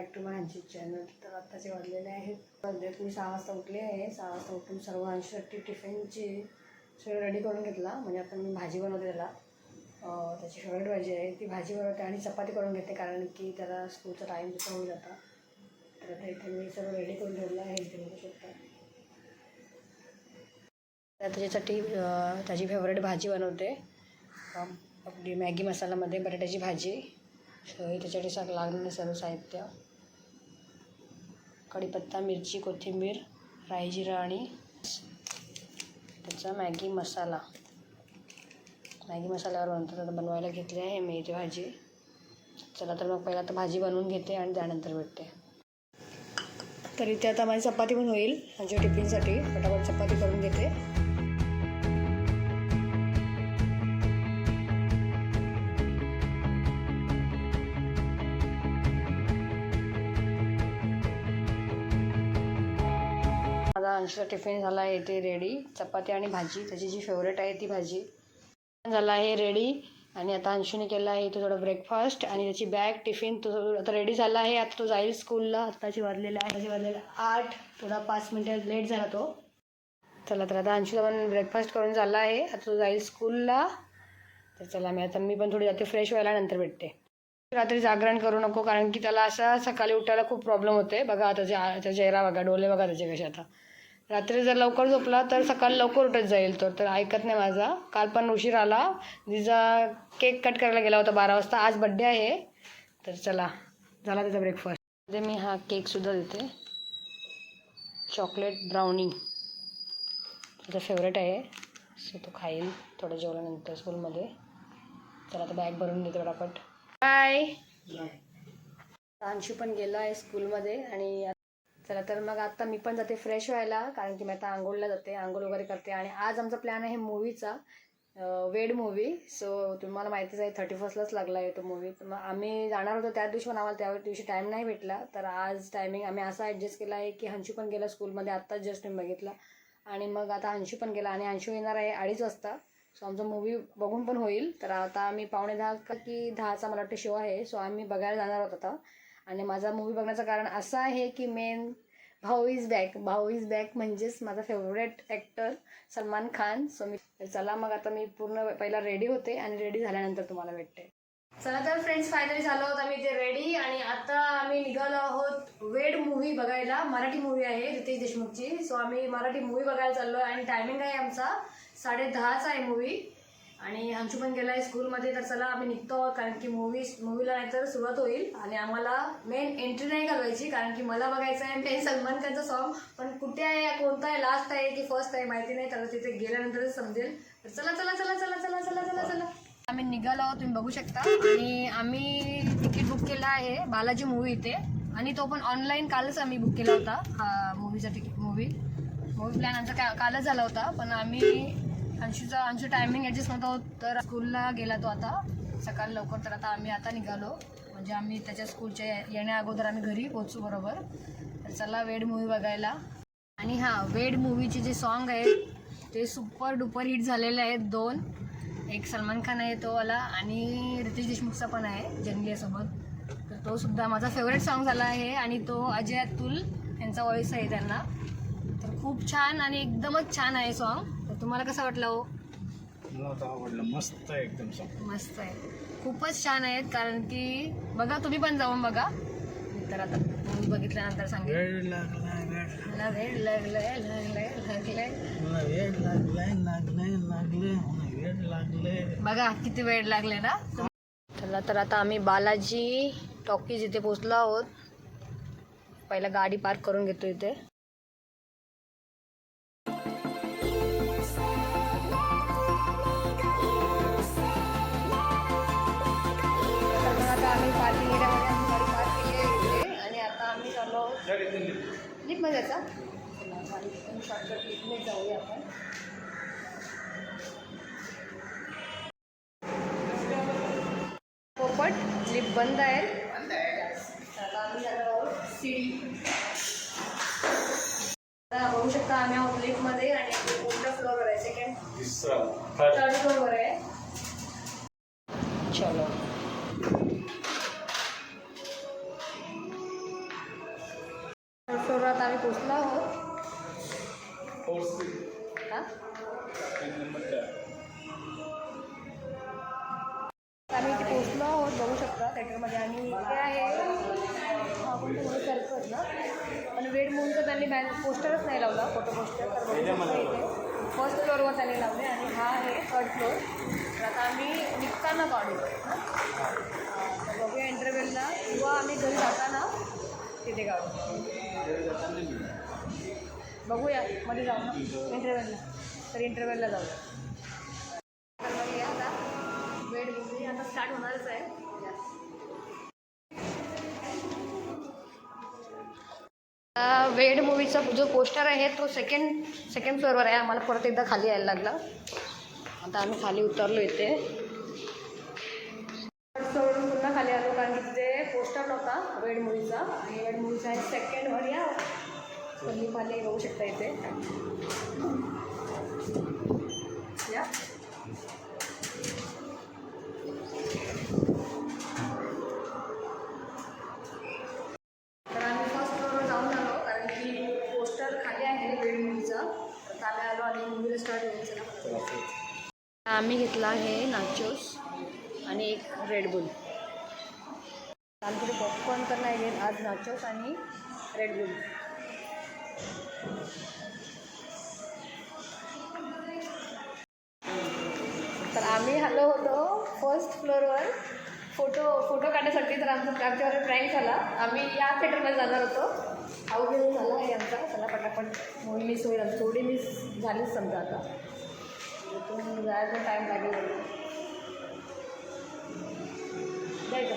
Back to my Anshit channel. तर आत्ताचे वाजलेले आहेत मी 6 वाजता उठले आहे. 6 वाजता उठून सर्व अंशसाठी टिफिनची सगळं रेडी करून घेतला. म्हणजे आता मी भाजी बनवते त्याला, त्याची फेवरेट भाजी आहे ती भाजी बनवते आणि चपाती करून घेते, कारण की त्याला स्कूलचा टाईम जसं होईल आता. तर आता इथे मी सर्व रेडी करून ठेवलं आहे. इथे बघू शकता. त्याच्यासाठी त्याची फेवरेट भाजी बनवते, आपली मॅगी मसाल्यामध्ये बटाट्याची भाजी. त्याच्यासाठी सगळं लागणारे सर्व साहित्य: कढीपत्ता, मिरची, कोथिंबीर, राई, जिरा आणि त्याचा मॅगी मसाला. मॅगी मसाल्यावर बनवायला घेतली आहे मी इथे भाजी. चला तर मग पहिला तर भाजी बनवून घेते आणि त्यानंतर भेटते. तर इथे आता माझी चपाती पण होईल. माझ्या टिफिनसाठी पटापट चपाती करून घेते. माझा अंशचा टिफिन झाला आहे ते रेडी. चपाती आणि भाजी, त्याची जी फेवरेट आहे ती भाजी झाला आहे रेडी. आणि आता अंशूने केला आहे तो थोडा ब्रेकफास्ट आणि त्याची बॅग टिफिन तो आता रेडी झाला आहे. आता तो जाईल स्कूलला. आत्ताची वाजलेला 8, थोडा 5 मिनिटं लेट झाला तो. चला तर आता अंशूला पण ब्रेकफास्ट करून झाला आहे. आता तो जाईल स्कूलला. तर चला मी पण थोडी जाते फ्रेश व्हायला, नंतर भेटते. रात्री जागरण करू नको, कारण की त्याला असा सकाळी उठायला खूप प्रॉब्लेम होते. बघा त्याचा चेहरा बघा, डोळे बघा त्याचे कसे. आता रात्री जर लवकर झोपला तर सकाळी लवकर उठत जाईल तर ऐकत नाही माझा. काल पण उशीर आला. तिचा केक कट करायला गेला होता 12 वाजता. आज बड्डे आहे. तर चला, झाला त्याचा ब्रेकफास्ट. मध्ये मी हा केकसुद्धा देते, चॉकलेट ब्राउनी. त्याचा फेवरेट आहे, सो तो खाईल थोडं जेवल्यानंतर स्कूलमध्ये. चला आता बॅग भरून घेते पटापट. बाय. अंशू पण गेला आहे स्कूलमध्ये. आणि चला तर मग आता मी पण जाते फ्रेश व्हायला, कारण की मी आता आंघोळला जाते, आंघोळ वगैरे करते. आणि आज आमचा प्लॅन आहे मूवीचा, वेड मूवी. सो तुम्हाला माहितीच आहे 31लाच लागला आहे तो मूवी. तर मग आम्ही जाणार होतो त्या दिवशी, पण आम्हाला त्या दिवशी टाईम नाही भेटला. तर आज टायमिंग आम्ही असा ॲडजस्ट केला आहे की अंशू पण गेला स्कूलमध्ये, आत्ताच जस्ट मी बघितला. आणि मग आता अंशू पण गेला आणि अंशू येणार आहे 2:30 वाजता. सो आमचा मूवी बघून पण होईल. तर आता आम्ही 9:45 की 10चा मला वाटतं शो आहे. सो आम्ही बघायला जाणार आहोत आता. आणि माझा मूवी बघण्याचं कारण असं आहे की मेन भाऊ इज बॅक म्हणजेच माझा favourite actor Salman Khan. So चला मग आता मी पूर्ण पहिला रेडी होते आणि रेडी झाल्यानंतर तुम्हाला भेटते. चला तर फ्रेंड्स, फायनली झालो आहोत आम्ही इथे रेडी. आणि आता आम्ही निघालो आहोत वेड मूवी बघायला. मराठी मूवी आहे रितेश देशमुखची. सो आम्ही मराठी मूवी बघायला चाललो आहे आणि टायमिंग आहे आमचा 10:30चा आहे मूवी. आणि अंशू पण गेला आहे स्कूलमध्ये. तर चला आम्ही निघतो आहोत, कारण की मूवीला नाहीतर सुरुवात होईल आणि आम्हाला मेन एंट्री नाही घालवायची, कारण की मला बघायचं आहे मेन सलमान खानचं सॉन्ग. पण कुठे आहे, कोणता आहे, लास्ट आहे की फर्स्ट आहे माहिती नाही, तर तिथे गेल्यानंतरच समजेल. तर चला चला चला चला चला चला चला चला आम्ही निघालो आहोत, तुम्ही बघू शकता. आणि आम्ही तिकीट बुक केलं आहे बालाजी मूवी इथे, आणि तो पण ऑनलाईन. कालच आम्ही बुक केला होता हा मूवी प्लॅन आमचा कालच झाला होता. पण आम्ही अंशू टायमिंग ॲडजस्ट नव्हता, तर स्कूलला गेला तो आता सकाळी लवकर. तर आता आम्ही निघालो, म्हणजे आम्ही त्याच्या स्कूलच्या येण्या अगोदर आम्ही घरी पोहोचू बरोबर. तर चला वेड मूवी बघायला. आणि वेड मूवीचे जे सॉन्ग आहेत ते सुपर डुपर हिट झालेले आहेत 2. एक सलमान खान आहे तो वाला, आणि रितेश देशमुखचा पण आहे जंगलीसोबत. तर तो सुद्धा माझा फेवरेट सॉन्ग झाला आहे. आणि तो अजय अतुल यांचा व्हॉइस आहे त्यांना. तर खूप छान आणि एकदमच छान आहे सॉन्ग. तर तुम्हाला कसं वाटलं हो? मला तर आवडलं, मस्त आहे एकदम सॉन्ग. मस्त आहे, खूपच छान आहेत. कारण की बघा, तुम्ही पण जाऊन बघा. तर आता मूवी बघितल्यानंतर सांगेल. वेळ लागलाय मला वेड लागलंय बघा, किती वेळ लागले ना. चला तर आता आम्ही बालाजी टॉकीज इथे पोचलो आहोत. पहिला गाडी पार्क करून घेतो इथे. आम्ही पार्किंग एरियामध्ये गाडी पार्क केली आहे इथे. आणि आता आम्ही चाललो लिफ्टमध्ये जायचा. शॉर्टकट लिफ्टमध्ये जाऊया आपण. पोपट लिफ्ट बंद आहे. आता आम्ही जाणार आहोत सीडी. बघू शकता आम्ही आहोत लिफ्टमध्ये. आणि कोणत्या फ्लोअरवर आहे? थर्ड फ्लोअरवर आहे. चलो फ्लोअरवर आता आम्ही पोचलो आहोत. का आम्ही इथे पोचलो आहोत, बघू शकता थिएटरमध्ये. आणि इथे आहे हा कोणतं मूवी सर्कस ना, पण वेड मूवीचं त्यांनी पोस्टरच नाही लावला, फोटो पोस्टर. तर बघू शकता इथे फर्स्ट फ्लोअरवर त्यांनी लावले आणि हा आहे थर्ड फ्लोअर. तर आता आम्ही निघताना काढू. तर बघूया इंटरव्ह्यूला किंवा आम्ही घरी जाताना तिथे काढू. बघूया मध्ये जाऊ ना इंटरव्ह्यूला. तर इंटरव्ह्यूला जाऊया. तर बघूया आता वेड मूवी आता स्टार्ट होणारच आहे. वेड मूवीचा जो पोस्टर आहे तो सेकंड फ्लोअरवर आहे. आम्हाला परत एकदा खाली यायला लागला. आता आम्ही खाली उतरलो इथे. फ्लोअरवरून पुन्हा खाली आलो कारण की तिथे पोस्टर नव्हता वेड मूवीचा. आणि वेड मूवीचा आहे सेकंडवर. या खाली खाली बघू शकता इथे. या आम्ही घेतला आहे नाचोस आणि एक रेडबुल. आमच्याकडे पॉपकॉर्न तर नाही घेत आज, नाचोस आणि रेडबुल. तर आम्ही आलो होतो फर्स्ट फ्लोअरवर फोटो काढण्यासाठी. तर आमच्यावर प्रँक झाला. आम्ही या थिएटरमध्ये जाणार होतो. अवघड झाला आहे आमचा. चला पटापट मूवी मिस होईल, थोडी मिस झालीच समजा. आता इथून जायचा टाईम लागेल जायचं.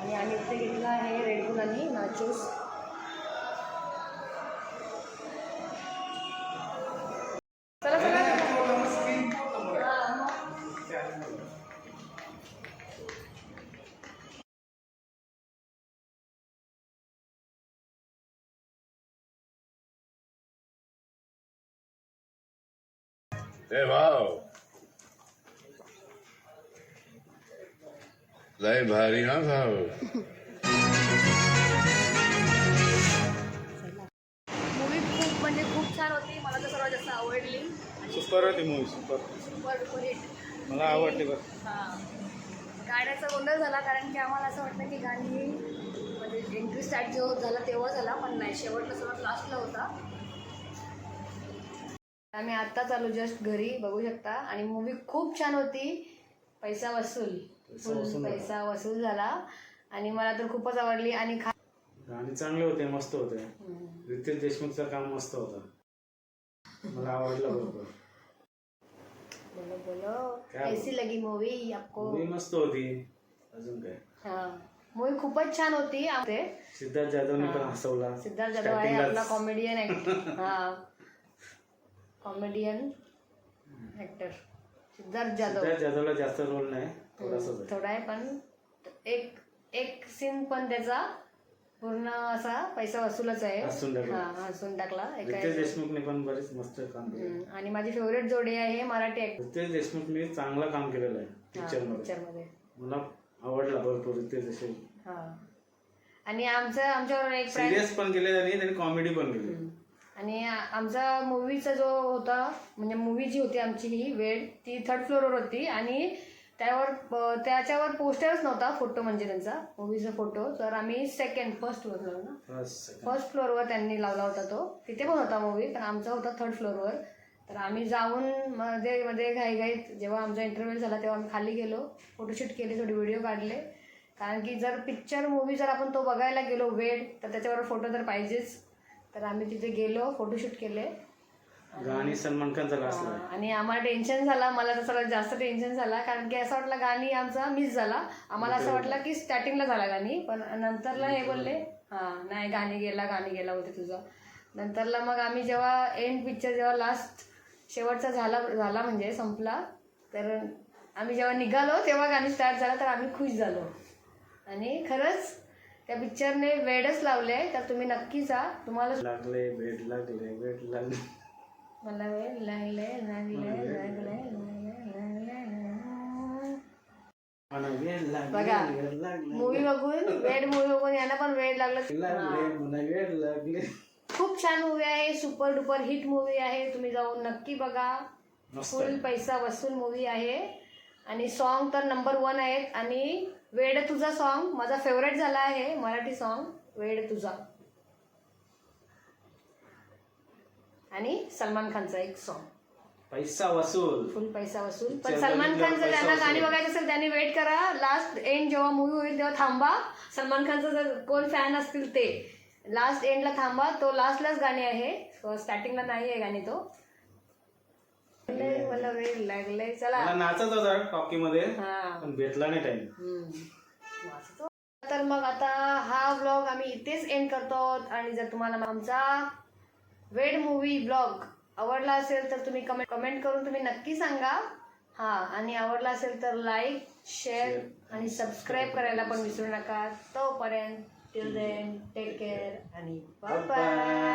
आणि आम्ही इथे घेतला आहे रेडबुल आणि नाचोस. चला चला. ए भाव, लय भारी ना भाऊ. मूवी खूप म्हणजे खूप छान होती. मला तर सर्वात जास्त आवडली. सुपर होती मूवी, सुपर सुपर हिट. मला आवडली बरं. हां, गाण्याचा गोंधळ झाला कारण की आम्हाला असं वाटतं की गाणी म्हणजे एंट्री स्टार्ट जो झाला तेव्हा झाला, पण नाही, शेवटला सर्वात लास्टला होता. आम्ही आत्ताच आलो जस्ट घरी, बघू शकता. आणि मूवी खूप छान होती. पैसा वसूल, फुल पैसा वसूल झाला. आणि मला तर खूपच आवडली. आणि गाणी चांगले होते, मस्त होते. रितेश देशमुखचं काम मस्त होतं, मला आवडलं बरोबर. बोलो बोलो कैसी लगी मूवी आपको? मूवी मस्त होती. अजून काय, हां, मूवी खूपच छान होती. सिद्धार्थ जाधवने पण हसवला. सिद्धार्थ जाधव आहे आपला कॉमेडियन हां, कॉमेडियन ॲक्टर सिद्धार्थ जाधवला जास्त रोल नाही, थोडा आहे. पण एक सीन पण त्याचा पूर्ण असा पैसा वसूलच आहे. हसून टाकला. रितेश देशमुखने पण बरेच मस्त काम केलं. आणि माझी फेवरेट जोडी आहे मराठी ॲक्टर. रितेश देशमुखने चांगलं काम केलेलं आहे पिक्चरमध्ये. मला आवडला भरपूर रितेश देशमुख. हां, आणि आमच्यावर एक सिरियस पण केले आणि कॉमेडी पण केली. आणि आमचा मूवीचा जो होता म्हणजे मूवी जी होती आमची ही वेड, ती थर्ड फ्लोअरवर होती. आणि त्याच्यावर पोस्टरच नव्हता, फोटो म्हणजे त्यांचा मूवीचा फोटो. तर आम्ही फर्स्ट फ्लोअरवर त्यांनी लावला होता तो. तिथे पण होता मूवी, पण आमचा होता थर्ड फ्लोअरवर. तर आम्ही जाऊन मध्ये घाईघाईत जेव्हा आमचा इंटरव्ह्यू झाला तेव्हा आम्ही खाली गेलो, फोटोशूट केले, थोडे व्हिडिओ काढले. कारण की जर पिक्चर मूवी जर आपण तो बघायला गेलो वेड, तर त्याच्यावर फोटो तर पाहिजेच. तर आम्ही तिथे गेलो, फोटोशूट केले. गाणी सलमान खानचा असला. आणि आम्हाला टेन्शन झाला, मला तर सर्वात जास्त टेन्शन झाला. कारण की असं वाटलं गाणी आमचा मिस झाला. आम्हाला असं वाटलं की स्टार्टिंगला झाला गाणी, पण नंतरला हे बोलले हां नाही गाणी गेला होते तुझं. नंतरला मग आम्ही जेव्हा एंड पिक्चर जेव्हा लास्ट शेवटचा झाला म्हणजे संपला, तर आम्ही जेव्हा निघालो तेव्हा गाणी स्टार्ट झाला. तर आम्ही खुश झालो. आणि खरंच त्या पिक्चरने वेडच लावले. तर तुम्ही नक्की जा. तुम्हाला लागले वेड लागले मला वेड लागले. बघा मूवी बघून वेड मूवी बघून यांना पण वेड लागलं. वेळ लागले. खूप छान मूवी आहे, सुपर डुपर हिट मूवी आहे. तुम्ही जाऊन नक्की बघा. फुल पैसा वसूल मूवी आहे आणि सॉन्ग तर नंबर 1 आहेत. आणि वेड तुझा सॉन्ग माझा फेवरेट झाला आहे, मराठी सॉन्ग वेड तुझा. आणि सलमान खानचा एक सॉन्ग पैसा वसूल, फुल पैसा वसूल. पण सलमान खानचं ज्यांना गाणी बघायचं असेल त्यांनी वेट करा. लास्ट एंड जेव्हा मूवी होईल तेव्हा थांबा. सलमान खानचं जर कोण फॅन असतील ते लास्ट एंडला थांबा. तो लास्टलाच गाणी आहे, स्टार्टिंगला नाही आहे गाणी. तो मला वेळ लागले. चला नाचत होता टॉकी मध्ये हा पण भेटला नाही टाइम. तर मग आता हा ब्लॉग आम्ही इथेच एंड करतो. आणि जर तुम्हाला आमचा वेड मूवी ब्लॉग आवडला असेल तर तुम्ही कमेंट करून तुम्ही नक्की सांगा. हा आणि आवडला असेल तर लाईक शेअर आणि सबस्क्राईब करायला पण विसरू नका. तोपर्यंत टिल देन टेक केअर आणि बाय बाय.